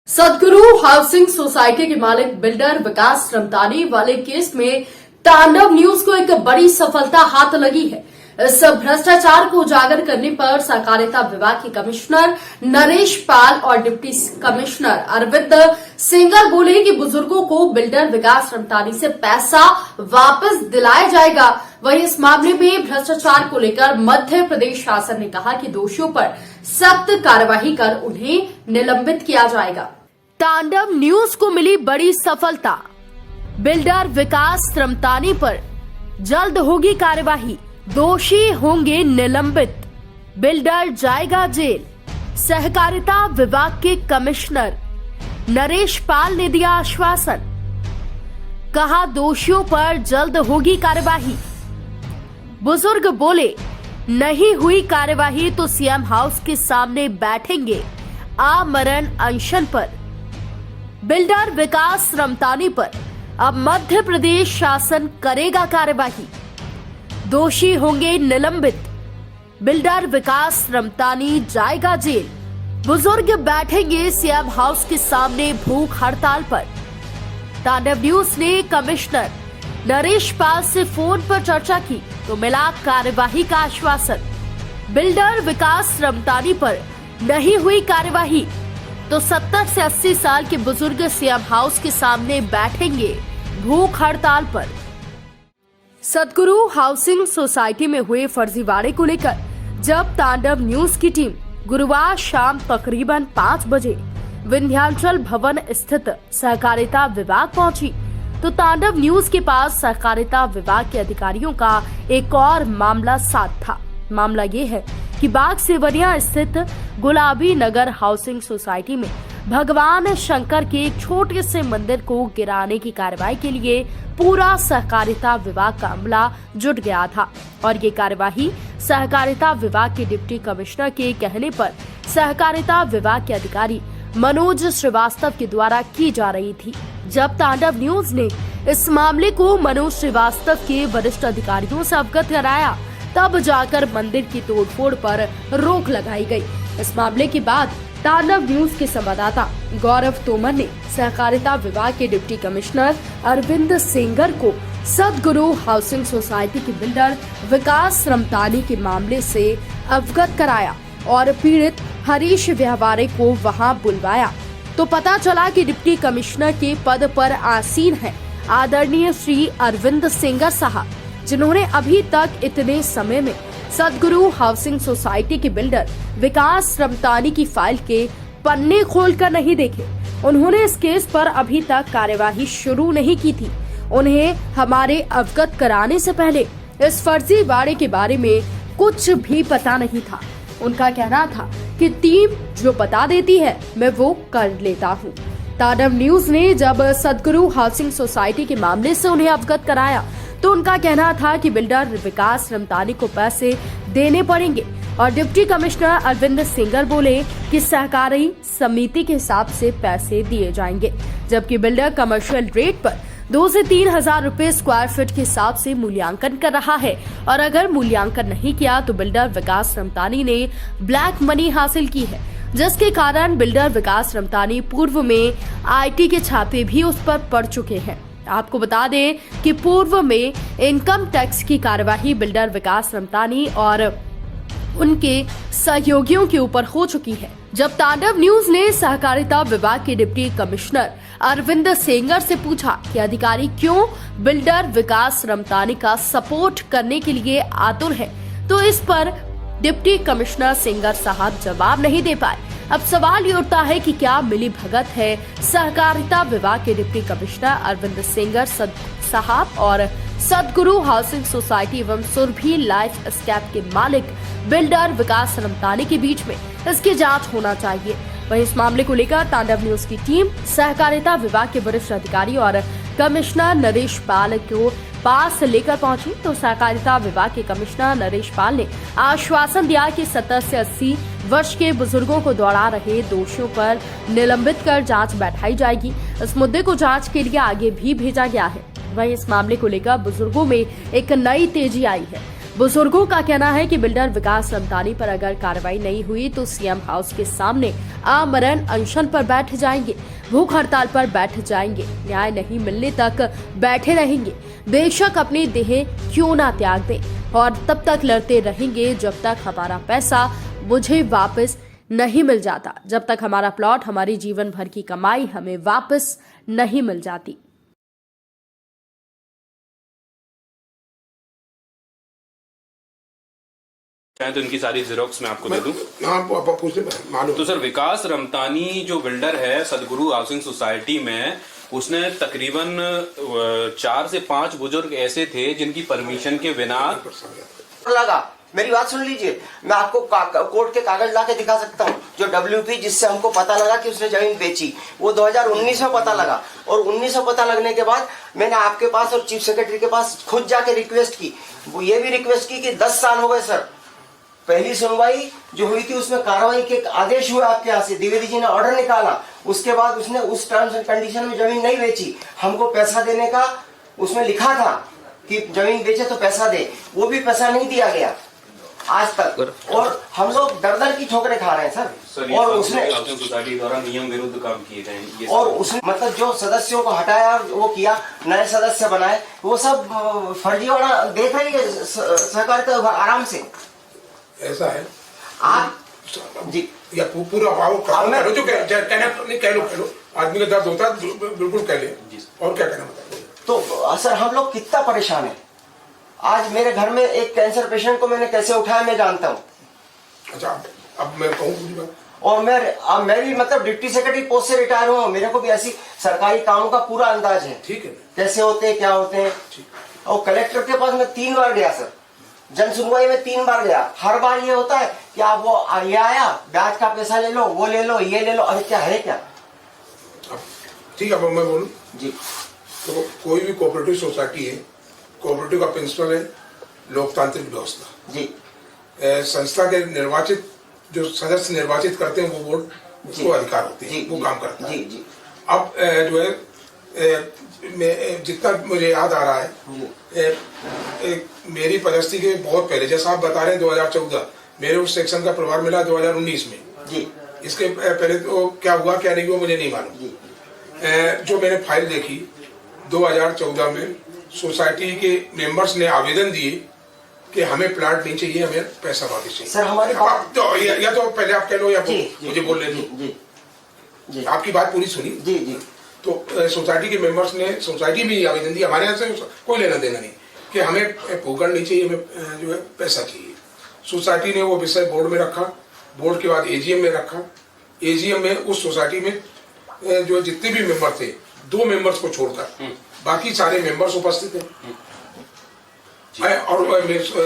सदगुरु housing society के मालिक बिल्डर विकास रमतानी वाले केस में तांडव न्यूज को एक बड़ी सफलता हाथ लगी है। इस भ्रष्टाचार को उजागर करने पर सहकारिता विभाग के कमिश्नर नरेश पाल और डिप्टी कमिश्नर अरविंद सेंगर बोले कि बुजुर्गों को बिल्डर विकास रमतानी से पैसा वापस दिलाया जाएगा। वहीं इस मामले में भ्रष्टाचार को लेकर मध्य प्रदेश शासन ने कहा कि दोषियों पर सख्त कार्यवाही कर उन्हें निलंबित किया जाएगा। तांडव न्यूज को मिली बड़ी सफलता। बिल्डर विकास रमतानी पर जल्द होगी कार्यवाही, दोषी होंगे निलंबित, बिल्डर जाएगा जेल। सहकारिता विभाग के कमिश्नर नरेश पाल ने दिया आश्वासन, कहा दोषियों पर जल्द होगी कार्यवाही। बुजुर्ग बोले नहीं हुई कार्यवाही तो सीएम हाउस के सामने बैठेंगे आमरण अनशन पर। बिल्डर विकास रमतानी पर अब मध्य प्रदेश शासन करेगा कार्यवाही, दोषी होंगे निलंबित, बिल्डर विकास रमतानी जाएगा जेल। बुजुर्ग बैठेंगे सीएम हाउस के सामने भूख हड़ताल पर। तांडव न्यूज ने कमिश्नर नरेश पाल से फोन पर चर्चा की तो मिला कार्यवाही का आश्वासन। बिल्डर विकास रमतानी पर नहीं हुई कार्यवाही तो 70 से 80 साल के बुजुर्ग सीएम हाउस के सामने बैठेंगे भूख हड़ताल पर। सदगुरु हाउसिंग सोसाइटी में हुए फर्जीवाड़े को लेकर जब तांडव न्यूज की टीम गुरुवार शाम तकरीबन 5 बजे विंध्याचल भवन स्थित सहकारिता विभाग पहुंची तो तांडव न्यूज के पास सहकारिता विभाग के अधिकारियों का एक और मामला साथ था। मामला ये है कि बाग सेवरिया स्थित गुलाबी नगर हाउसिंग सोसाइटी में भगवान शंकर के एक छोटे से मंदिर को गिराने की कार्रवाई के लिए पूरा सहकारिता विभाग का अमला जुट गया था और ये कार्यवाही सहकारिता विभाग के डिप्टी कमिश्नर के कहने पर सहकारिता विभाग के अधिकारी मनोज श्रीवास्तव के द्वारा की जा रही थी। जब तांडव न्यूज ने इस मामले को मनोज श्रीवास्तव के वरिष्ठ अधिकारियों से अवगत कराया तब जाकर मंदिर की तोड़फोड़ पर रोक लगाई गई। इस मामले के बाद तांडव न्यूज के संवाददाता गौरव तोमर ने सहकारिता विभाग के डिप्टी कमिश्नर अरविंद सेंगर को सदगुरु हाउसिंग सोसाइटी के बिल्डर विकास रमतानी के मामले से अवगत कराया और पीड़ित हरीश व्यवहारे को वहां बुलवाया तो पता चला कि डिप्टी कमिश्नर के पद पर आसीन है आदरणीय श्री अरविंद सेंगर साहब, जिन्होंने अभी तक इतने समय में सदगुरु हाउसिंग सोसाइटी के बिल्डर विकास रमतानी की फाइल के पन्ने खोलकर नहीं देखे। उन्होंने इस केस पर अभी तक कार्यवाही शुरू नहीं की थी। उन्हें हमारे अवगत कराने से पहले इस फर्जीवाड़े के बारे में कुछ भी पता नहीं था। उनका कहना था कि टीम जो बता देती है मैं वो कर लेता हूँ। तांडव न्यूज ने जब सदगुरु हाउसिंग सोसाइटी के मामले से उन्हें अवगत कराया तो उनका कहना था कि बिल्डर विकास रमतानी को पैसे देने पड़ेंगे और डिप्टी कमिश्नर अरविंद सेंगर बोले कि सहकारी समिति के हिसाब से पैसे दिए जाएंगे, जबकि बिल्डर कमर्शियल रेट पर 2 से 3 हजार रुपए स्क्वायर फीट के हिसाब से मूल्यांकन कर रहा है और अगर मूल्यांकन नहीं किया तो बिल्डर विकास रमतानी ने ब्लैक मनी हासिल की है, जिसके कारण बिल्डर विकास रमतानी पूर्व में IT के छापे भी उस पर पड़ चुके हैं। आपको बता दें कि पूर्व में इनकम टैक्स की कार्यवाही बिल्डर विकास रमतानी और उनके सहयोगियों के ऊपर हो चुकी है। जब तांडव न्यूज ने सहकारिता विभाग के डिप्टी कमिश्नर अरविंद सेंगर से पूछा कि अधिकारी क्यों बिल्डर विकास रमतानी का सपोर्ट करने के लिए आतुर है तो इस पर डिप्टी कमिश्नर सेंगर साहब जवाब नहीं दे पाए। अब सवाल ये उठता है कि क्या मिली भगत है सहकारिता विभाग के डिप्टी कमिश्नर अरविंद सेंगर साहब और सदगुरु हाउसिंग सोसाइटी एवं सुरभि लाइफ स्कैप के मालिक बिल्डर विकास रमतानी के बीच में। इसकी जांच होना चाहिए। वहीं इस मामले को लेकर तांडव न्यूज की टीम सहकारिता विभाग के वरिष्ठ अधिकारी और कमिश्नर नरेश पाल को पास लेकर पहुंची तो सहकारिता विभाग के कमिश्नर नरेश पाल ने आश्वासन दिया कि 70 से 80 वर्ष के बुजुर्गों को दौड़ा रहे दोषियों पर निलंबित कर जांच बैठाई जाएगी। इस मुद्दे को जांच के लिए आगे भी भेजा गया है। वहीं इस मामले को लेकर बुजुर्गों में एक नई तेजी आई है। बुजुर्गों का कहना है कि बिल्डर विकास रमतानी पर अगर कार्रवाई नहीं हुई तो सीएम हाउस के सामने आमरण अनशन पर बैठ जाएंगे, भूख हड़ताल पर बैठ जाएंगे, न्याय नहीं मिलने तक बैठे रहेंगे। बेशक अपनी देह क्यों ना त्याग दें और तब तक लड़ते रहेंगे जब तक हमारा पैसा मुझे वापस नहीं मिल जाता, जब तक हमारा प्लॉट, हमारी जीवन भर की कमाई हमें वापस नहीं मिल जाती। तो इनकी सारी जेरोक्स मैं आपको दे दूं। मालूम। तो सर, विकास रमतानी जो बिल्डर है सदगुरु हाउसिंग सोसाइटी में, उसने तकरीबन 4 से 5 बुजुर्ग ऐसे थे जिनकी परमिशन के बिना लगा। मेरी बात सुन लीजिए, मैं आपको कोर्ट के कागज ला के दिखा सकता हूँ, जो WP जिससे हमको पता लगा कि उसने जमीन बेची, वो 2019 में पता लगा। और 19 में पता लगने के बाद मैंने आपके पास और चीफ सेक्रेटरी के पास खुद जाके रिक्वेस्ट की। वो ये भी रिक्वेस्ट की कि 10 साल हो गए सर, पहली सुनवाई जो हुई थी उसमें कार्रवाई के आदेश हुए आपके यहाँ से, द्विवेदी जी ने ऑर्डर निकाला, उसके बाद उसने उस टर्म्स एंड कंडीशन में जमीन नहीं बेची। हमको पैसा देने का उसमें लिखा था कि जमीन बेचे तो पैसा दे, वो भी पैसा नहीं दिया गया आज तक, और हम लोग दर दर की ठोकरें खा रहे हैं सर। और उसने सोसाइटी द्वारा नियम विरुद्ध काम किए गए, और उसने मतलब जो सदस्यों को हटाया और वो किया, नए सदस्य बनाए, वो सब फर्जीवाड़ा देख रही है सहकारिता आराम से। ऐसा है आप जी या पूरा कह लो, आदमी का दर्द होता है बिल्कुल कह ले, और क्या कहना बताइए। तो सर हम लोग कितना परेशान है। आज मेरे घर में एक कैंसर पेशेंट को मैंने कैसे उठाया मैं जानता हूँ। अच्छा, अब मैं कहूँ पूरी बात। और मैं भी मतलब डिप्टी सेक्रेटरी पोस्ट से रिटायर हुआ, मेरे को भी ऐसी सरकारी कामों का पूरा अंदाज है, ठीक है, कैसे होते हैं, क्या होते हैं। और कलेक्टर के पास मैं 3 बार गया सर, जन सुनवाई में 3 बार गया। हर बार ये होता है कि आप वो ये आया, ब्याज का पैसा ले लो, वो ले लो, ये ले लो, अरे क्या है क्या। ठीक है, अब मैं बोलूँ जी। तो कोई भी कोऑपरेटिव सोसाइटी है, कोऑपरेटिव का प्रिंसिपल है लोकतांत्रिक व्यवस्था जी। संस्था के निर्वाचित जो सदस्य निर्वाचित करते हैं वो बोर्ड, उसको अधिकार होते हैं, वो काम करता है। जी। अब जो है जितना मुझे याद आ रहा है, मेरी पदस्थी के बहुत पहले, जैसा आप बता रहे हैं 2014, मेरे उस सेक्शन का प्रभार मिला 2019 में जी। इसके पहले तो क्या हुआ क्या नहीं हुआ मुझे नहीं मालूम। जो मैंने फाइल देखी 2014 में, सोसाइटी के मेंबर्स ने आवेदन दिए कि हमें प्लाट नहीं चाहिए, हमें पैसा वापस चाहिए। सर हमारी तो या तो पहले आप कह लो या मुझे बोल ले जी। आपकी बात पूरी सुनी। जी। तो सोसाइटी के मेंबर्स ने, सोसाइटी में आवेदन दिया, हमारे यहाँ से कोई लेना देना नहीं कि हमें भूखड़ नहीं चाहिए, हमें जो है पैसा चाहिए। सोसाइटी ने वो विषय बोर्ड में रखा, बोर्ड के बाद AGM में रखा। AGM में उस सोसाइटी में जो जितने भी मेंबर थे, 2 मेंबर्स को छोड़कर बाकी सारे मेंबर्स उपस्थित हैं। और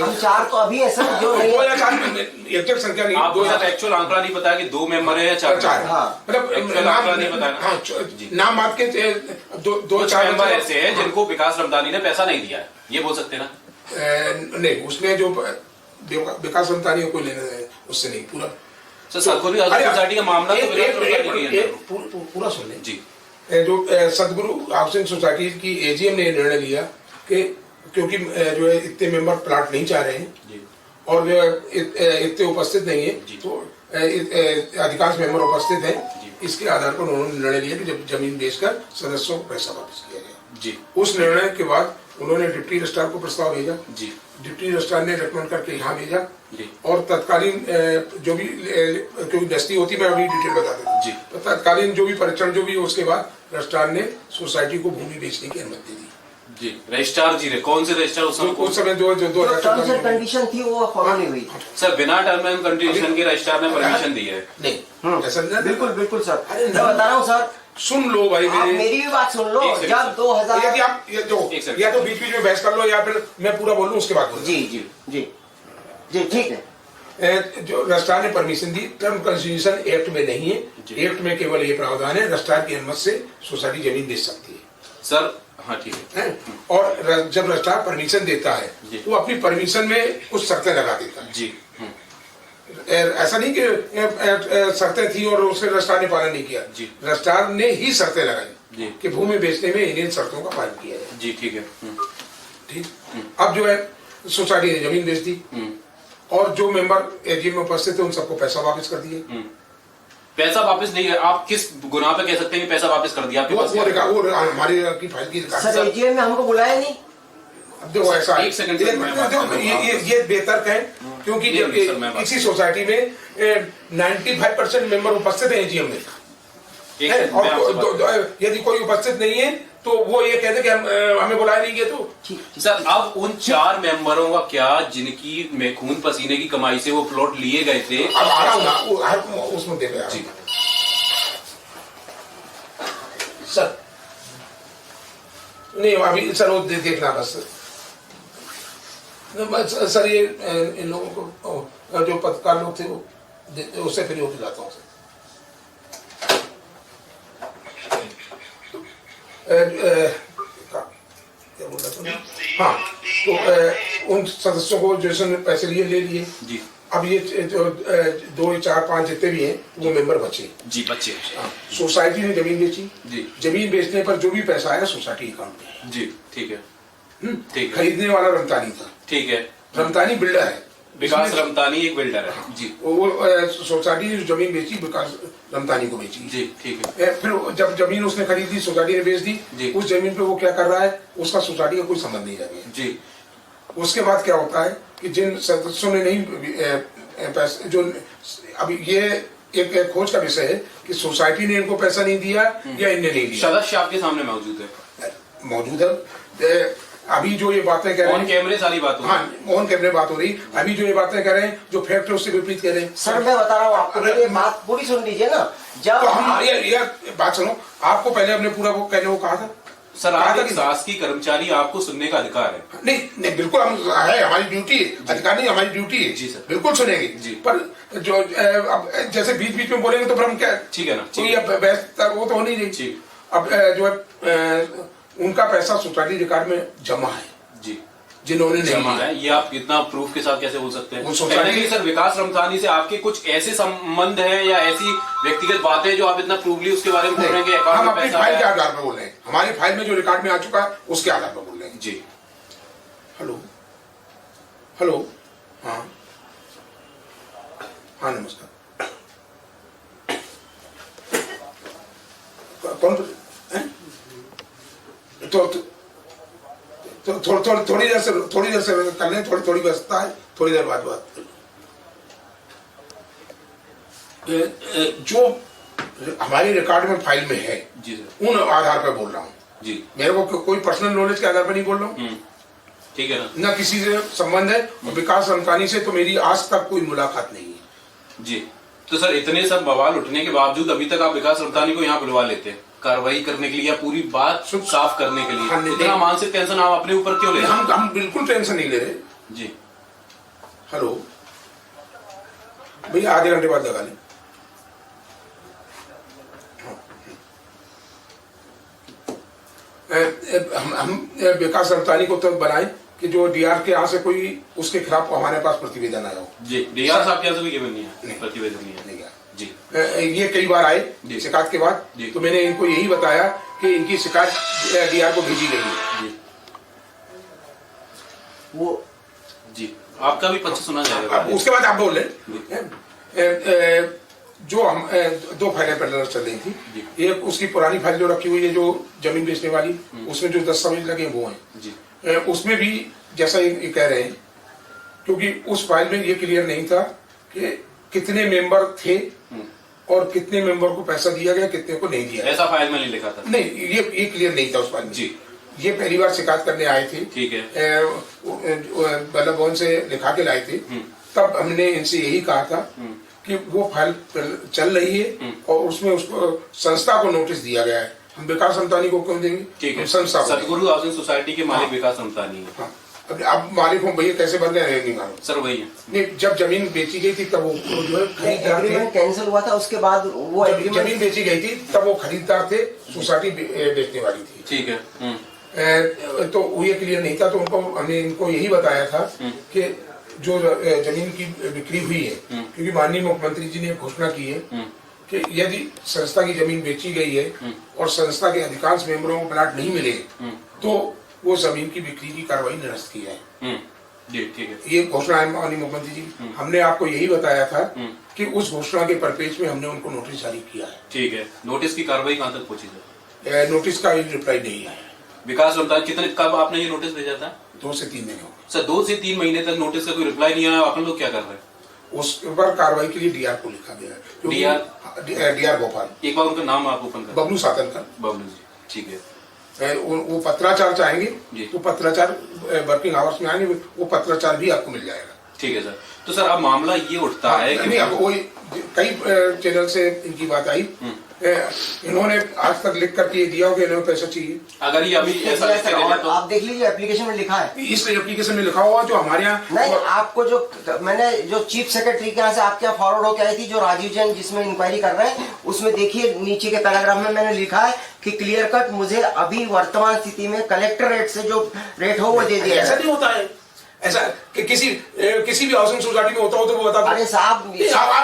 हम 4 तो अभी है सर, जो नहीं एग्जैक्ट संख्या नहीं, आपको एक्चुअल आंकड़ा नहीं पता कि 2 मेंबर है या 4? हाँ, मतलब आंकड़ा नहीं पता। हाँ, नाम बात के 2-4 मेंबर ऐसे हैं जिनको विकास रमतानी ने पैसा नहीं दिया है, ये बोल सकते ना? नहीं, उसने जो विकास रमतानी को लेना उससे नहीं, पूरा सदगुरु सोसाइटी का मामला तो पूरा सुन लें जी। जो सदगुरु हाउसिंग सोसाइटी की AGM ने निर्णय लिया कि क्योंकि जो है इतने मेंबर प्लाट नहीं चाह रहे हैं और जो इतने उपस्थित नहीं है, तो अधिकांश मेंबर उपस्थित हैं, इसके आधार पर उन्होंने निर्णय लिया कि जब जमीन बेचकर सदस्यों को पैसा वापस किया गया जी। उस निर्णय के बाद उन्होंने डिप्टी रजिस्ट्रार को प्रस्ताव भेजा जी। डिप्टी रजिस्ट्रार ने रिकमेंड करके यहाँ भेजा और तत्कालीन जो भी क्योंकि दस्ती होती, मैं अभी डिटेल बता देता जी। तो तत्कालीन जो भी परीक्षण जो भी उसके बाद रजिस्ट्रार ने सोसाइटी को भूमि बेचने की अनुमति दी जी। रजिस्ट्रार जी ने कौन से रजिस्ट्रार उस समय जो टर्म्स एंड कंडीशन थी वो फॉलो नहीं हुई सर? बिना टर्म एंड कंडीशन के रजिस्ट्रार ने परमिशन दी है? नहीं, ऐसा बिल्कुल सर, मैं बता रहा हूँ सर, सुन लो भाई, मेरी भी बात सुन लो। जब 2000 या तो बीच में बहस कर लो या फिर मैं पूरा बोल लूँ उसके बाद जी ठीक है। जो रजिस्ट्रार ने परमिशन दी, टर्म कंस्टिट्यूशन एक्ट में नहीं है। एक्ट में केवल ये प्रावधान है रजिस्ट्रार की अनुमति से सोसाइटी जमीन बेच सकती है सर। हाँ ठीक है। और जब रजिस्ट्रार परमिशन देता है वो अपनी परमिशन में कुछ शर्तें लगा देता है जी। ऐसा नहीं कि शर्तें थी और उसके रजिस्ट्रार ने पालन नहीं किया जी। रजिस्ट्रार ने ही शर्तें लगाई कि भूमि बेचने में इन शर्तों का पालन किया जाए जी। ठीक है, ठीक। अब जो है सोसाइटी ने जमीन बेच दी और जो मेंबर एजीएम में उपस्थित थे उन सबको पैसा वापस कर दिए। पैसा वापस नहीं है, आप किस गुनाह पे कह सकते हैं कि पैसा वापस कर दिया आपके पास? वो हमारी की फाइल की सर एजीएम में हमको बुलाया नहीं। अब देखो ऐसा एक सेकंड सर, मैं बात देखो, ये बेहतर है क्योंकि जी, जब जी, सर, मैं बात किसी सोसाइटी में 95% मेंबर उपस्थित है एजीएम में एक है, सेकंड, मैं आपसे बात और यदि कोई उपस्थित नहीं है तो वो ये कहते कि हमें बुलाया नहीं गया। तो सर अब उन 4 मेंबरों का क्या जिनकी में खून पसीने की कमाई से वो प्लॉट लिए गए थे? अब आ रहा हूँ ना उस मुद्दे पे जी सर नहीं अभी सर वो देखना बस सर ये इन लोगों को जो पत्रकार लोग थे वो उससे फ्री होकर जाता हूँ क्या बोल रहा था? हाँ तो उन सदस्यों को जैसे पैसे लिए ले लिए जी। अब ये 2 4 5 जितने भी हैं वो मेंबर बचे जी बच्चे। हाँ, सोसाइटी ने जमीन बेची जी। जमीन बेचने पर जो भी पैसा आया सोसाइटी अकाउंट में। जी ठीक है। ठीक है। खरीदने वाला रमतानी था। ठीक है। रमतानी बिल्डर है, विकास रमतानी एक बिल्डर है। जी वो सोसाइटी ने जो जमीन बेची विकास रमतानी को बेची। जी ठीक है। फिर जब जमीन उसने खरीदी सोसाइटी ने बेच जी। दी, उस जमीन पे वो क्या कर रहा है उसका सोसाइटी का कोई संबंध नहीं रह गया। जी। उसके बाद क्या होता है कि जिन सदस्यों ने नहीं पैसे जो अब ये एक खोज का विषय है कि सोसाइटी ने इनको पैसा नहीं दिया या इनने नहीं दिया। सदस्य आपके सामने मौजूद है? मौजूद है। अभी जो ये बातें कह रहे ऑन हैं कैमरे सारी बात हो रही है। हाँ ऑन कैमरे बात हो रही, अभी जो ये बातें कह रहे हैं जो फैक्ट है उससे विपरीत कह रहे हैं। सर मैं बता रहा हूँ आपको, मेरी ये बात पूरी सुन लीजिए ना। जब तो हम ये बात सुनो, आपको पहले हमने पूरा वो कहने को कहा था। सर कहा आप था एक कि- शासकीय कर्मचारी, आपको सुनने का अधिकार है। नहीं बिल्कुल हम है, हमारी ड्यूटी है, अधिकार नहीं हमारी ड्यूटी है। जी सर। बिल्कुल सुनेंगे जी। पर जो अब जैसे बीच बीच में बोलेंगे तो फिर हम क्या ठीक है ना? कोई अब बहस वो तो होनी नहीं। ठीक। अब जो है उनका पैसा सोसाइटी रिकॉर्ड में जमा है जी जिन्होंने नहीं जमा लिया। है, ये आप इतना प्रूफ के साथ कैसे बोल सकते हैं? वो सोसाइटी- कहने के लिए सर विकास रमतानी से आपके कुछ ऐसे संबंध है या ऐसी व्यक्तिगत बातें जो आप इतना प्रूवली उसके बारे में बोल रहे हैं कि हम अकाउंट में अपनी पैसा फाइल के आया? आधार पर बोल रहे हैं, हमारी फाइल में जो रिकॉर्ड में आ चुका है उसके आधार पर बोल रहे हैं। जी। हेलो हेलो हाँ हाँ नमस्कार कौन हैं? थोड़ी देर से कर लें, थोड़ी व्यवस्था है, थोड़ी देर बाद बात जो हमारी रिकॉर्ड में फाइल में है जी सर। उन आधार पर बोल रहा हूँ। जी मेरे को कोई पर्सनल नॉलेज के आधार पर नहीं बोल रहा हूँ, ठीक है ना? न किसी से संबंध है और विकास रमतानी से तो मेरी आज तक कोई मुलाकात नहीं है। जी। तो सर इतने सब बवाल उठने के बावजूद अभी तक आप विकास रमतानी को यहाँ बुलवा लेते हैं कार्रवाई करने के लिए या पूरी बात साफ करने के हाँ, लिए? नहीं, इतना मानसिक टेंशन आप अपने ऊपर क्यों ले रहे हैं? हम बिल्कुल टेंशन नहीं ले रहे। जी। हेलो भैया आधे घंटे बाद लगा लें। हम विकास रमतानी को तब बनाए कि जो डीआर के यहाँ से कोई उसके खिलाफ हमारे पास प्रतिवेदन आया हो। जी। डीआर साहब क्या सभी केवल नहीं है, नहीं। प्रतिवेदन नहीं है। नहीं गया। जी। ये कई बार आए जी। शिकायत के बाद, जी। तो मैंने इनको यही बताया कि इनकी शिकायत डीआर को भेजी गई है। जी। वो जी आपका भी पक्ष सुना जाएगा। अब उसके बाद आप बोल रहे जो हम 2 फाइलें पहले चल रही थी। एक उसकी पुरानी फाइल जो रखी हुई है जो जमीन बेचने वाली, उसमें जो दस्तावेज लगे वो हैं। जी। उसमें भी जैसा ये कह रहे हैं, क्योंकि उस फाइल में ये क्लियर नहीं था कि कितने मेंबर थे और कितने मेंबर को पैसा दिया गया, कितने को नहीं दिया। ऐसा फाइल में नहीं लिखा था। नहीं ये क्लियर नहीं था उस फाइल में। जी। ये पहली बार शिकायत करने आए थे। ठीक है। बल्लभ भवन से लिखा के लाए थे। तब हमने इनसे यही कहा था कि वो फाइल चल रही है और उसमें उसको संस्था को नोटिस दिया गया है। हम विकास रमतानी को क्यों देंगे? ठीक है। संस्था को। सदगुरु हाउसिंग सोसाइटी के मालिक विकास रमतानी है। हाँ। अब मालिक हूँ भैया कैसे बन रहे हैं नहीं मालूम। सर वही है। नहीं जब जमीन बेची गई थी तब वो जो है खरीदार एग्रीमेंट थे। कैंसिल हुआ था, उसके बाद वो जब एग्रीमेंट जमीन बेची गई थी तब वो खरीदार थे, सोसाइटी बेचने वाली थी। ठीक है। तो वो ये क्लियर नहीं था, तो उनको हमने इनको यही बताया था कि जो जमीन की बिक्री हुई है, क्योंकि माननीय मुख्यमंत्री जी ने घोषणा की है कि यदि संस्था की जमीन बेची गई है और संस्था के अधिकांश मेंबरों को प्लाट नहीं मिले तो वो जमीन की बिक्री की कार्रवाई निरस्त की जाए। जी ठीक है। ये घोषणा है माननीय मुख्यमंत्री जी, हमने आपको यही बताया था कि उस घोषणा के परिपेक्ष में हमने उनको नोटिस जारी किया है। ठीक है, नोटिस की कार्रवाई कहाँ तक पहुंची सर? नोटिस का रिप्लाई नहीं आया। विकास रमतानी कितने कब आपने ये नोटिस भेजा था? 2 से 3 महीने हो गए। सर 2 से 3 महीने तक नोटिस का कोई रिप्लाई नहीं आया, अपन लोग क्या कर रहे हैं? उस पर कार्रवाई के लिए डीआर को लिखा गया है। डीआर भोपाल। एक बार उनका नाम आप ओपन कर। बबलू सातनकर। बबलू जी, ठीक है। वो पत्राचार चाहेंगे जी। तो पत्राचार वर्किंग आवर्स में आएंगे, वो पत्राचार भी आपको मिल जाएगा। ठीक है सर। तो सर अब मामला ये उठता है कि नहीं, अब वही कई चैनल से इनकी बात आई, इन्होंने आज तक लिख करके दिया हो कि इन्हें पैसा चाहिए। अगर ये अभी ऐसा लिखते रहे तो आप देख लीजिए एप्लीकेशन में लिखा है। इस एप्लीकेशन में लिखा हुआ जो हमारे यहाँ नहीं, आपको जो मैंने जो चीफ सेक्रेटरी के यहाँ से आपके यहाँ फॉरवर्ड होकर आई थी, जो राजीव जैन जिसमें इंक्वायरी कर रहे हैं, उसमें देखिए नीचे के पैराग्राफ में मैंने लिखा है कि क्लियर कट मुझे अभी वर्तमान स्थिति में कलेक्टर रेट से जो रेट हो वो दे दिया। ऐसा नहीं होता है, ऐसा कि किसी भी हाउसिंग सोसाइटी में होता हो तो वो बता दो। अरे साहब,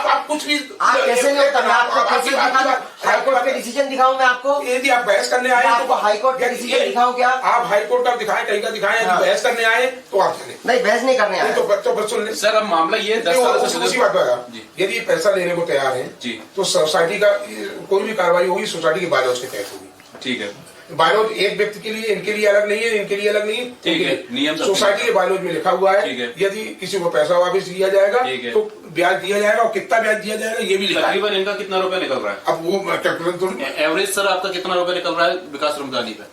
आप कुछ भी आप कैसे नहीं होता? मैं आपको कैसे दिखाऊं? हाईकोर्ट के डिसीजन दिखाऊं मैं आपको? यदि आप बहस करने आए आपको हाईकोर्ट का डिसीजन दिखाऊं क्या? आप हाईकोर्ट का दिखाएं, कहीं का दिखाएं, यदि बहस करने आए तो आप चले। नहीं, बहस नहीं करने आए। तो बस सुन ले सर अब मामला ये 10 साल से उसी बात पर यदि पैसा लेने को तैयार है जी, तो सोसाइटी का कोई भी कार्रवाई होगी सोसाइटी के बायलॉज के तहत होगी। ठीक है। बायलॉज एक व्यक्ति के लिए, इनके लिए अलग नहीं है, इनके लिए अलग नहीं है, ठीक है, नियम सोसाइटी के बायलॉज में लिखा हुआ है। यदि किसी को पैसा वापस दिया जाएगा तो ब्याज दिया जाएगा, और कितना ब्याज दिया जाएगा ये भी लिखा है। तकरीबन इनका कितना रुपए निकल रहा है? अब वो कैलकुलेट एवरेज सर आपका कितना रुपए निकल रहा है विकास रमतानी पे?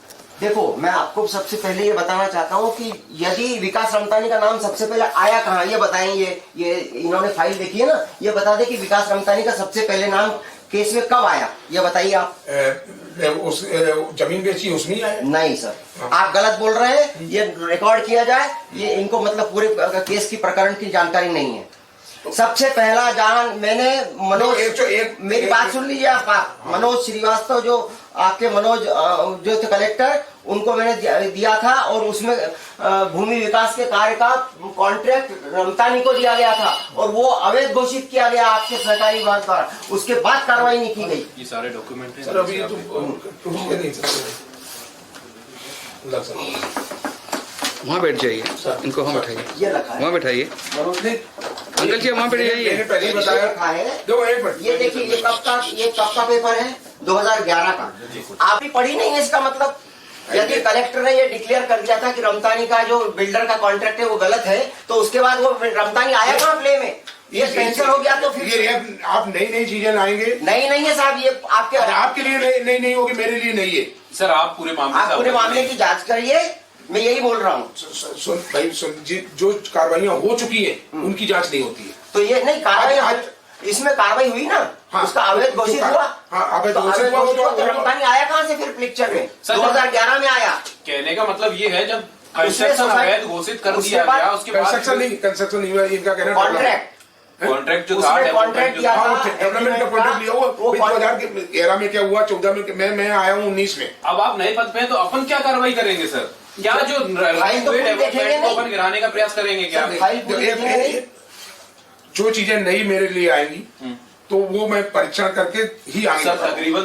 देखो, मैं आपको सबसे पहले ये बताना चाहता हूँ कि यदि विकास रमतानी का नाम सबसे पहले आया कहाँ, ये बताएं। ये इन्होंने फाइल देखी है ना, ये बता दे कि विकास रमतानी का सबसे पहले नाम केस में कब आया, ये बताइए आप। उस जमीन बेची उसमें आया? नहीं सर, आप गलत बोल रहे हैं। ये रिकॉर्ड किया जाए, ये इनको मतलब पूरे केस की प्रकरण की जानकारी नहीं है। सबसे पहला जान मैंने मनोज, मेरी बात सुन लीजिए आप। मनोज श्रीवास्तव जो आपके जो थे कलेक्टर, उनको मैंने दिया था, और उसमें भूमि विकास के कार्य का कॉन्ट्रैक्ट रमतानी को दिया गया था, और वो अवैध घोषित किया गया आपके सरकारी विभाग द्वारा। उसके बाद कार्रवाई नहीं की गई। ये सारे डॉक्यूमेंट हैं सर। अभी ये तो नहीं वहाँ बैठ जाइए, इनको वहाँ बैठाइए, ये रखा है वहाँ बैठाइए। अंकल जी वहाँ बैठ जाइए। मैंने पहले ही बताया है। दो एक मिनट। ये देखिए, ये कब का पेपर है? 2011 का। आप भी पढ़ी नहीं है? इसका मतलब यदि कलेक्टर ने ये डिक्लेयर कर दिया था कि रमतानी का जो बिल्डर का कॉन्ट्रैक्ट है वो गलत है, तो उसके बाद वो रमतानी आया कहाँ प्ले में? ये कैंसिल हो गया तो फिर आप नई चीजें लाएंगे। नहीं है साहब, ये आपके लिए नहीं होगी, मेरे लिए नहीं है। सर आप पूरे मामले की जांच करिए, मैं यही बोल रहा हूँ। सुन भाई, जो कार्रवाइयाँ हो चुकी हैं उनकी जांच नहीं होती है। तो ये नहीं कार्रवाई, इसमें कार्रवाई हुई ना। हाँ, उसका अवैध घोषित हुआ। हाँ, अवैध घोषित हुआ। तो रमतानी आया कहाँ से फिर पिक्चर में? 2011 में आया। कहने का मतलब ये है जब कंस्ट्रक्शन अवैध घोषित कर दिया गया, उसके बाद कंस्ट्रक्शन नहीं हुआ, इनका कहना कॉन्ट्रैक्ट जो था, कॉन्ट्रैक्ट दिया था, डेवलपमेंट का कॉन्ट्रैक्ट लिया हुआ। 2011 में क्या हुआ, 14 में मैं आया हूँ 19 में। अब आप नए पद पे हैं तो अपन क्या कार्रवाई करेंगे सर? क्या जो डेवलपमेंट को अपन गिराने का प्रयास करेंगे क्या? जो चीजें नई मेरे लिए आएंगी तो वो मैं परीक्षण करके ही आगे। सर तकरीबन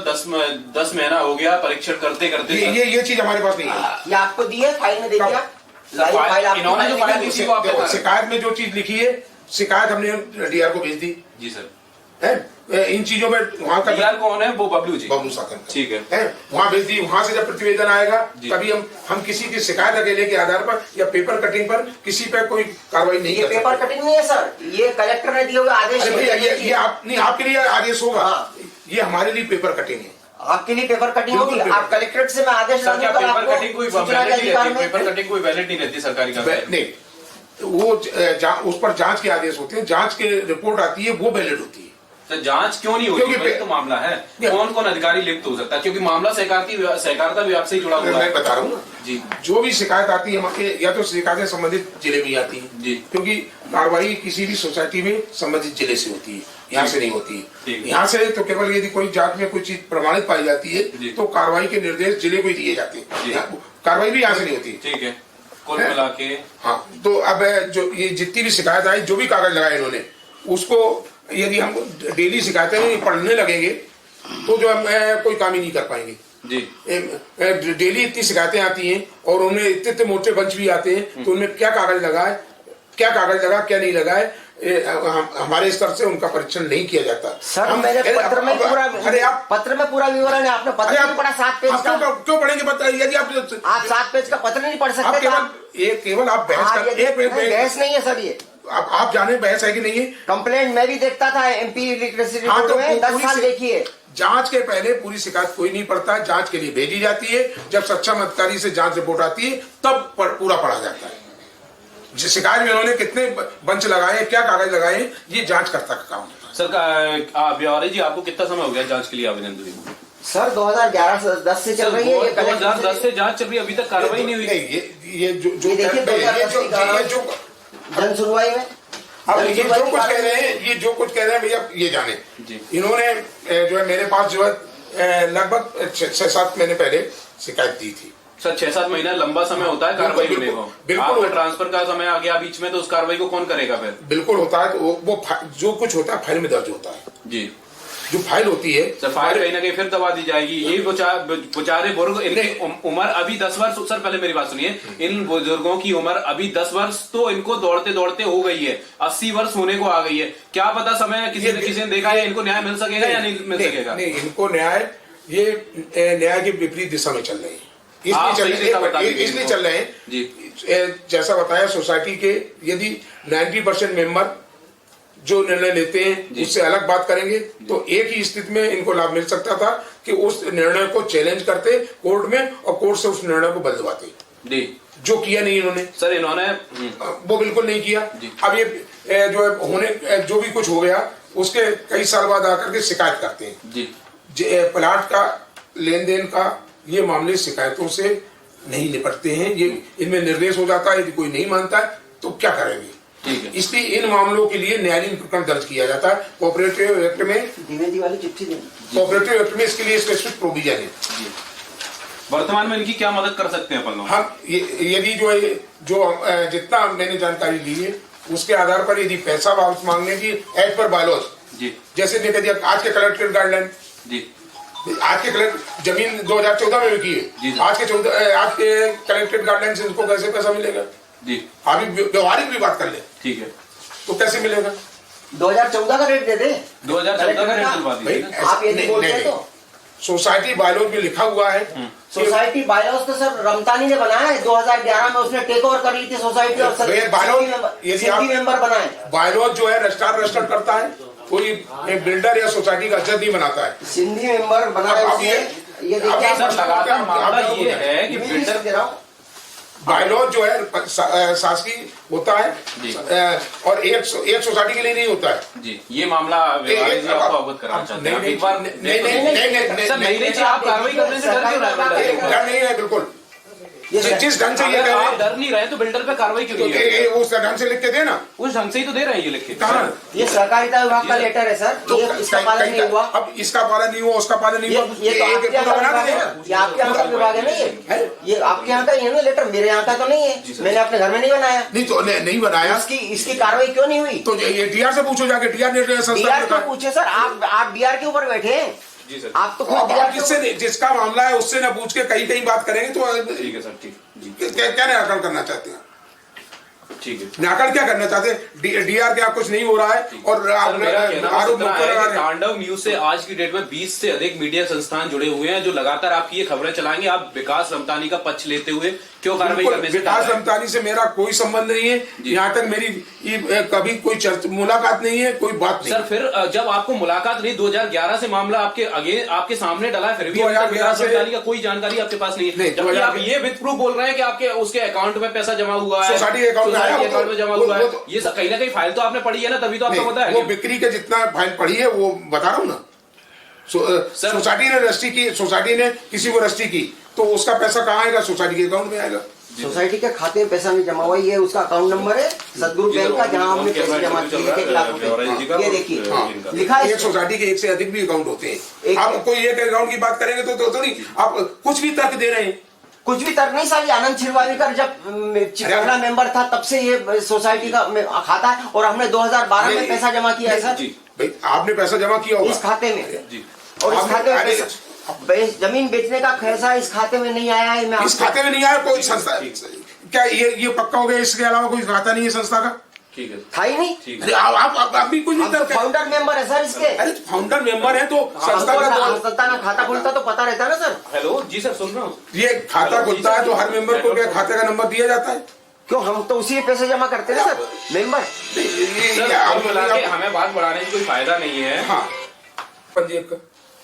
10 महीना हो गया परीक्षण करते करते। ये चीज हमारे पास नहीं है। ये आपको दी है, फाइल में दे दिया। इन्होंने जो फाइल दी थी वो आपको शिकायत में जो चीज लिखी है, शिकायत हमने डीआर को भेज दी। जी सर। इन चीजों में वहाँ का डीआर कौन है? वो बबलू जी, बबलू साकन। ठीक है। वहाँ भेज दी। वहाँ से जब प्रतिवेदन आएगा तभी हम किसी की शिकायत अकेले के आधार पर या पेपर कटिंग पर किसी पे कोई कार्रवाई नहीं ये पेपर कटिंग नहीं है सर, ये कलेक्टर ने दिए हुए आदेश है। ये आप नहीं, आपके लिए आदेश होगा। ये हमारे लिए पेपर कटिंग है। आपके लिए पेपर कटिंग होगी। आप कलेक्टेट से मैं आदेश सर क्या पेपर कटिंग कोई वैलिड नहीं रहती सरकारी का? नहीं, वो उस पर जांच के आदेश होते हैं, जांच के रिपोर्ट आती है, वो वैलिड होती है। तो जांच क्यों नहीं होती? वही तो मामला है। कौन अधिकारी लिप्त हो सकता है? क्योंकि मामला सहकारिता विभाग से ही जुड़ा हुआ है। मैं बता रहा हूँ जी। जो भी शिकायत आती है हमारे, या तो शिकायतें संबंधित जिले में आती है जी, क्योंकि कार्रवाई किसी भी सोसाइटी में संबंधित जिले से होती है, यहाँ से नहीं होती है। यहाँ से तो केवल यदि कोई जांच में कोई चीज प्रमाणित पाई जाती है तो कार्रवाई के निर्देश जिले को ही दिए जाते हैं। कार्रवाई भी यहाँ से नहीं होती। ठीक है, कुल मिला के। हाँ, तो अब जो ये जितनी भी शिकायत आई, जो भी कागज लगाए इन्होंने, उसको यदि हम डेली शिकायतें पढ़ने लगेंगे तो जो हम कोई काम ही नहीं कर पाएंगे जी। डेली इतनी शिकायतें आती हैं और उनमें इतने मोटे बंच भी आते हैं, तो उनमें क्या कागज लगा है क्या कागज लगा क्या नहीं लगा है, हमारे स्तर से उनका परीक्षण नहीं किया जाता। सर मेरे पत्र में पूरा, अरे आप पत्र में पूरा विवरण है, आपने पत्र नहीं पढ़ा 7 पेज का। क्यों पढ़ेंगे पत्र? यदि आप 7 पेज का पत्र नहीं पढ़ सकते तो आप केवल आप बहस कर, एक बहस नहीं है सर, ये आप जाने बहस है कि नहीं है? कंप्लेंट मैं भी देखता था MP लिटरेसी हाँ, रिपोर्ट तो में 10 पूरी साल देखिए। जांच के पहले पूरी शिकायत कोई नहीं पढ़ता, जांच के लिए भेजी जाती है, जब सक्षम अधिकारी से जांच रिपोर्ट आती है तब पूरा पढ़ा जाता है। जिस शिकायत में उन्होंने कितने बंच लगाए, क्या कागज लगाए, ये जांचकर्ता का काम होता है। सर ब्यौरे जी, आपको कितना समय हो गया जांच के लिए आवेदन दिए? सर 2011-10 से चल रही है ये, 2010 से जांच चल रही है, अभी तक कार्रवाई नहीं हुई। ये जो जन सुनवाई में अब ये जो कुछ कह रहे हैं, ये जो कुछ कह रहे हैं भैया ये जाने, इन्होंने जो है मेरे पास जो है लगभग 6-7 महीने पहले शिकायत दी थी। सर 6-7 महीना लंबा समय होता है कार्रवाई होने को। बिल्कुल ट्रांसफर का समय आ गया बीच में, तो उस कार्रवाई को कौन करेगा फिर? बिल्कुल होता है, तो वो जो कुछ होता है फाइल में दर्ज होता है जी। जो फाइल होती है, सर फाइल कहीं ना कहीं फिर दबा दी जाएगी। ये बेचारे बुजुर्ग, इनकी उम्र अभी 10 वर्ष, सर पहले मेरी बात सुनिए, इन बुजुर्गों की उम्र अभी 10 वर्ष तो इनको दौड़ते दौड़ते हो गई है, 80 वर्ष होने को आ गई है। क्या पता समय किसी ने देखा है, इनको न्याय मिल सकेगा या नहीं मिल सकेगा? नहीं, इनको न्याय, ये न्याय की विपरीत दिशा में चल रही है, इसलिए चल रहे हैं जी। जैसा बताया, सोसाइटी के यदि 90% मेंबर जो निर्णय लेते हैं उससे अलग बात करेंगे, तो एक ही स्थिति में इनको लाभ मिल सकता था कि उस निर्णय को चैलेंज करते कोर्ट में और कोर्ट से उस निर्णय को बदलवाते जी। जो किया नहीं इन्होंने, सर इन्होंने वो बिल्कुल नहीं किया। अब ये जो है होने जो भी कुछ हो गया, उसके कई साल बाद आकर के शिकायत करते हैं जी। प्लाट का लेन देन का ये मामले शिकायतों से नहीं निपटते हैं, ये इनमें निर्देश हो जाता है, यदि कोई नहीं मानता है तो क्या करेंगे। इसलिए इन मामलों के लिए न्यायालयीन प्रकरण दर्ज किया जाता है। कोऑपरेटिव एक्ट में, कोऑपरेटिव एक्ट में इसके लिए स्पेसिफिक प्रोविजन है। वर्तमान में इनकी क्या मदद कर सकते हैं अपन लोग? हम यदि जो जितना मैंने जानकारी ली है उसके आधार पर यदि पैसा वापस मांगने की एज पर बायलॉज जी, जैसे देखा दिया आज के कलेक्टेड गाइडलाइन जी, आज के कलेक्ट जमीन 2014 में बिकी है, आज के कलेक्टेड गाइडलाइन से इनको कैसे पैसा मिलेगा जी? अभी व्यवहारिक भी बात कर ले, ठीक है, तो कैसे मिलेगा? 2014 का रेट दे दे, 2014 का रेट दिलवा दीजिए। आप ये नहीं बोलते तो सोसाइटी बायलॉज में लिखा हुआ है। सोसाइटी बायलॉज तो सर रमतानी ने बनाया है, 2011 में उसने टेक ओवर कर ली थी सोसाइटी और सिंधी मेंबर बनाए। बायलॉज जो है रजिस्ट्रार करता है, कोई बिल्डर या सोसाइटी का अध्यक्ष नहीं बनाता है, सिंधी मेंबर बनाया। ये लगातार मामला ये है कि बिल्डर बायलॉज जो है शासकीय होता है और एक सोसाइटी के लिए नहीं होता है जी। ये मामला आपको अवगत कराना चाहते हैं। एक बार नहीं, आप कार्रवाई करने से डर क्यों डर नहीं है? बिल्कुल, जिस ढंग से ये कह रहे हैं, डर नहीं रहे तो बिल्डर पे कार्रवाई क्यों नहीं है? उस ढंग से लिख के देना, उस ढंग से ही तो दे रहे हैं ये लिख के। कहाँ? ये सहकारिता विभाग का लेटर है सर, तो इसका पालन नहीं हुआ। अब इसका पालन नहीं हुआ, उसका पालन नहीं हुआ, ये तो आपके यहाँ का विभाग है ना, ये आपके यहाँ का ही है ना लेटर, मेरे यहाँ का तो नहीं है, मैंने अपने घर में नहीं बनाया। नहीं तो नहीं बनाया, इसकी कार्रवाई क्यों नहीं हुई? तो ये DR से पूछो जाके, DR को पूछे सर, आप DR के ऊपर बैठे हैं जी सर। आप तो खुद जिसका मामला है उससे न पूछ के कहीं बात करेंगे तो ठीक है सर, ठीक। क्या निराकरण करना चाहते हैं? ठीक है, निराकरण क्या करना चाहते हैं? DR क्या कुछ नहीं हो रहा है और आरोप तांडव न्यूज से आज की डेट में 20 से अधिक मीडिया संस्थान जुड़े हुए हैं जो लगातार आपकी ये खबरें चलाएंगे। आप विकास रमतानी का पक्ष लेते हुए क्यों कार्रवाई करने से? विकास रमतानी से मेरा कोई संबंध नहीं है, यहाँ तक मेरी कभी कोई मुलाकात नहीं है, कोई बात नहीं। सर फिर जब आपको मुलाकात नहीं, 2011 से मामला आपके सामने डला है, फिर भी विकास रमतानी का कोई जानकारी आपके पास नहीं है, जबकि आप ये विद प्रूफ बोल रहे हैं कि आपके उसके अकाउंट में पैसा जमा हुआ है, सोसाइटी अकाउंट में जमा हुआ है। ये कहीं ना कहीं फाइल तो आपने पढ़ी है ना, तभी तो आपको पता है। वो बिक्री के जितना फाइल पढ़ी है वो बता रहा हूँ ना। सोसाइटी ने रजिस्ट्री की, सोसाइटी ने किसी को रजिस्ट्री की तो उसका पैसा कहाँ आएगा? सोसाइटी के अकाउंट में आएगा। सोसाइटी के खाते में पैसा नहीं जमा हुआ, ये उसका अकाउंट नंबर है सदगुरु बैंक का, जहाँ हमने पैसे जमा किए 1 लाख रुपए। ये देखिए लिखा है। एक सोसाइटी के 1 से अधिक भी अकाउंट होते हैं। आप कोई एक अकाउंट की बात करेंगे तो नहीं, आप कुछ भी तर्क दे रहे हैं। कुछ भी तर्क नहीं सर, आनंद छिरवालीकर जब पहला मेंबर था तब से ये सोसाइटी का खाता है और हमने 2012 में पैसा जमा किया है सर। भाई आपने पैसा जमा किया होगा इस खाते में, और इस खाते में जमीन बेचने का पैसा इस खाते में नहीं आया है। इस खाते में नहीं आया, कोई संस्था क्या ये पक्का हो गया? इसके अलावा कोई खाता नहीं है संस्था का? ठीक है, था ही नहीं। ठीक अरे है। आप भी कुछ नहीं करते। फाउंडर मेंबर है सर इसके। अरे फाउंडर मेंबर है तो संस्था हमको का संस्था में खाता खुलता तो पता रहता ना सर। हेलो जी सर, सुन रहा हूँ। ये खाता खुलता है तो हर मेंबर को क्या खाते का नंबर दिया जाता है? क्यों, हम तो उसी में पैसे जमा करते हैं ना सर मेंबर। सर, कुल मिला के हमें बात बढ़ाने की कोई फायदा नहीं है। हाँ, पंजीयक का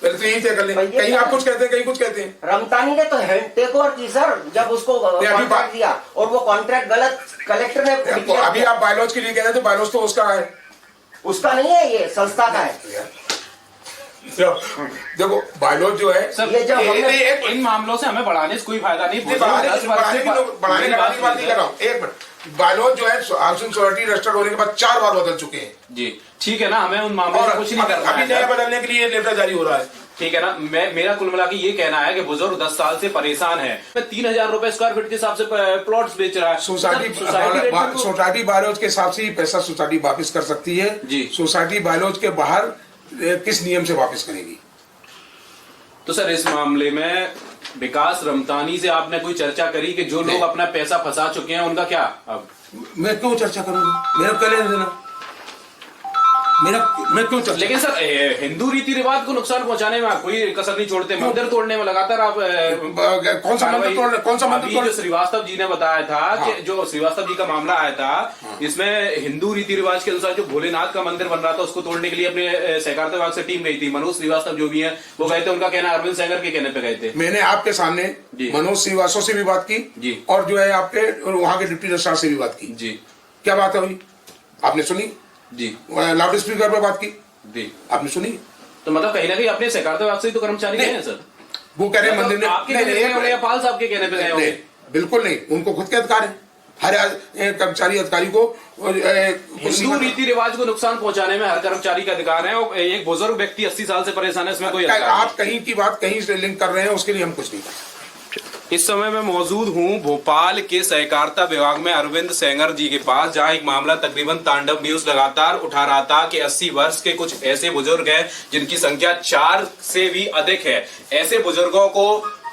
पहले तो यही तय कर लें। कहीं आप कुछ कहते हैं, कहीं कुछ कहते हैं। रमतानी ने तो टेक ओवर की सर, जब उसको कॉन्ट्रैक्ट दिया और वो कॉन्ट्रैक्ट गलत कलेक्टर ने तो अभी आप बायलॉज के लिए कह रहे थे, बायलॉज तो उसका है, उसका नहीं है, ये संस्था का है। देखो बायलॉज जो है सर, ये जब हमने इन मामलों से हमें बढ़ाने से कोई फायदा नहीं। बढ़ाने की बात नहीं कर रहा हूँ। एक मिनट, बायलॉज जो है हाउसिंग सोसाइटी रजिस्टर्ड होने के बाद 4 बार बदल चुके हैं जी, ठीक है ना, हमें उन मामलों में कुछ नहीं करना अभी है। नया बदलने के लिए लेटर जारी हो रहा है। ठीक है ना, मेरा कुल मिला के ये कहना है कि बुजुर्ग 10 साल से परेशान है। 3000 रुपए स्क्वायर फीट के हिसाब से प्लॉट्स बेच रहा है। सोसाइटी बायलॉज के हिसाब से ही पैसा सोसाइटी वापस कर सकती है जी। सोसाइटी बायलॉज के बाहर किस नियम से वापस करेगी? तो सर, इस मामले में विकास रमतानी से आपने कोई चर्चा करी कि जो लोग अपना पैसा फंसा चुके हैं उनका क्या? अब मैं क्यों चर्चा करूंगा? मेरा क्या लेना देना? मैं क्यों चर्चा? लेकिन सर, हिंदू रीति रिवाज को नुकसान पहुंचाने में आप कोई कसर नहीं छोड़ते। मंदिर तोड़ने में लगातार आप कौन सा मंदिर तोड़? कौन सा मंदिर तोड़? जो श्रीवास्तव जी ने बताया था कि जो श्रीवास्तव जी का मामला आया था, इसमें हिंदू रीति रिवाज के अनुसार जो भोलेनाथ का मंदिर बन रहा था उसको तोड़ने के लिए अपने सहकारिता विभाग से टीम गई थी। मनोज श्रीवास्तव जो भी है वो गए थे, उनका कहना अरविंद सेंगर के कहने पे गए थे। मैंने आपके सामने मनोज श्रीवास्तव से भी बात की जी, और जो है आपके वहां के डिप्टी रजिस्ट्रार से भी बात की जी। क्या बात हुई आपने सुनी जी, लाउड स्पीकर पर बात की जी, आपने सुनी? तो मतलब कहीं ना कहीं अपने सहकारिता विभाग से ही तो कर्मचारी गए हैं सर। वो कह रहे हैं मंदिर आपके कहने पे गए या पाल साहब के कहने पे गए होंगे? बिल्कुल नहीं, उनको खुद के अधिकार है। हर कर्मचारी अधिकारी को हिंदू रीति रिवाज को नुकसान पहुंचाने में हर कर्मचारी का अधिकार है। और एक बुजुर्ग व्यक्ति 80 साल से परेशान है, इसमें कोई अधिकार नहीं। आप कहीं की बात कहीं से लिंक कर रहे हैं, उसके लिए हम कुछ नहीं कर सकते। इस समय मैं मौजूद हूं भोपाल के सहकारिता विभाग में अरविंद सेंगर जी के पास, जहां एक मामला तकरीबन तांडव न्यूज लगातार उठा रहा था कि 80 वर्ष के कुछ ऐसे बुजुर्ग हैं जिनकी संख्या 4 से भी अधिक है। ऐसे बुजुर्गों को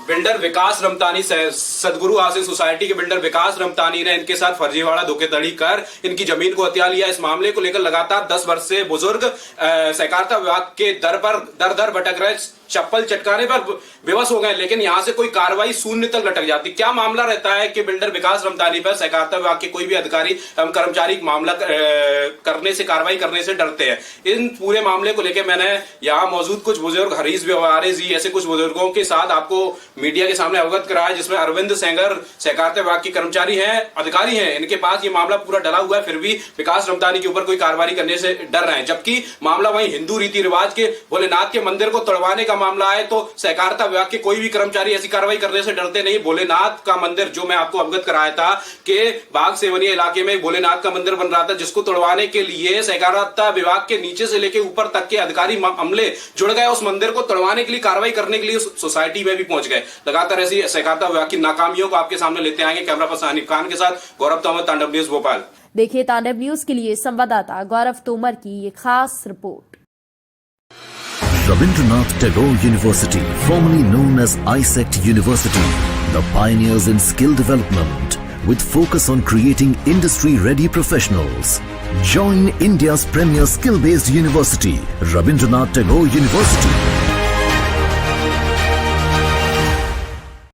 बिल्डर विकास रमतानी, सदगुरु हाउसिंग सोसाइटी के बिल्डर विकास रमतानी ने इनके साथ फर्जीवाड़ा धोखाधड़ी कर इनकी जमीन को हथिया लिया। इस मामले को लेकर लगातार 10 वर्ष से बुजुर्ग सहकारिता विभाग के दर दर भटक रहे, चप्पल चटकाने पर बेबस हो गए, लेकिन यहां से कोई कार्रवाई शून्य तक लटक जाती। क्या मामला रहता है कि बिल्डर विकास रमतानी पर सहकारिता विभाग के कोई भी अधिकारी एवं कर्मचारी मामला करने से, कार्रवाई करने से डरते हैं। इन पूरे मामले को लेकर मैंने यहाँ मौजूद कुछ बुजुर्ग, हरीश व्यवहारे जी ऐसे कुछ बुजुर्गों के साथ आपको मीडिया के सामने अवगत कराया, जिसमें अरविंद सेंगर सहकारिता विभाग के कर्मचारी हैं, अधिकारी हैं। इनके पास ये मामला पूरा डला हुआ है, फिर भी विकास रमतानी के ऊपर कोई कार्रवाई करने से डर रहे हैं। जबकि मामला वहीं हिंदू रीति रिवाज के भोलेनाथ के मंदिर को तोड़वाने का मामला है, तो सहकारिता विभाग के कोई भी कर्मचारी ऐसी कार्रवाई करने से डरते नहीं। भोलेनाथ का मंदिर जो मैं आपको अवगत कराया था कि बाग सेवनिया इलाके में भोलेनाथ का मंदिर बन रहा था, जिसको तोड़वाने के लिए सहकारिता विभाग के नीचे से लेकर ऊपर तक के अधिकारी अमले जुड़ गए। उस मंदिर को तोड़वाने के लिए, कार्रवाई करने के लिए सोसाइटी में भी पहुंच गए। लगातार ऐसी सहकारिता विभाग की नाकामियों को आपके सामने लेते आएंगे। कैमरा पर्सन हनीफ खान के साथ गौरव तोमर, तांडव न्यूज भोपाल। देखिए तांडव न्यूज के लिए संवाददाता गौरव तोमर की ये खास report. Rabindranath Tagore University, formerly known as ISECT University, the pioneers in skill development with focus on creating industry-ready professionals. Join India's premier skill-based university, Rabindranath Tagore University.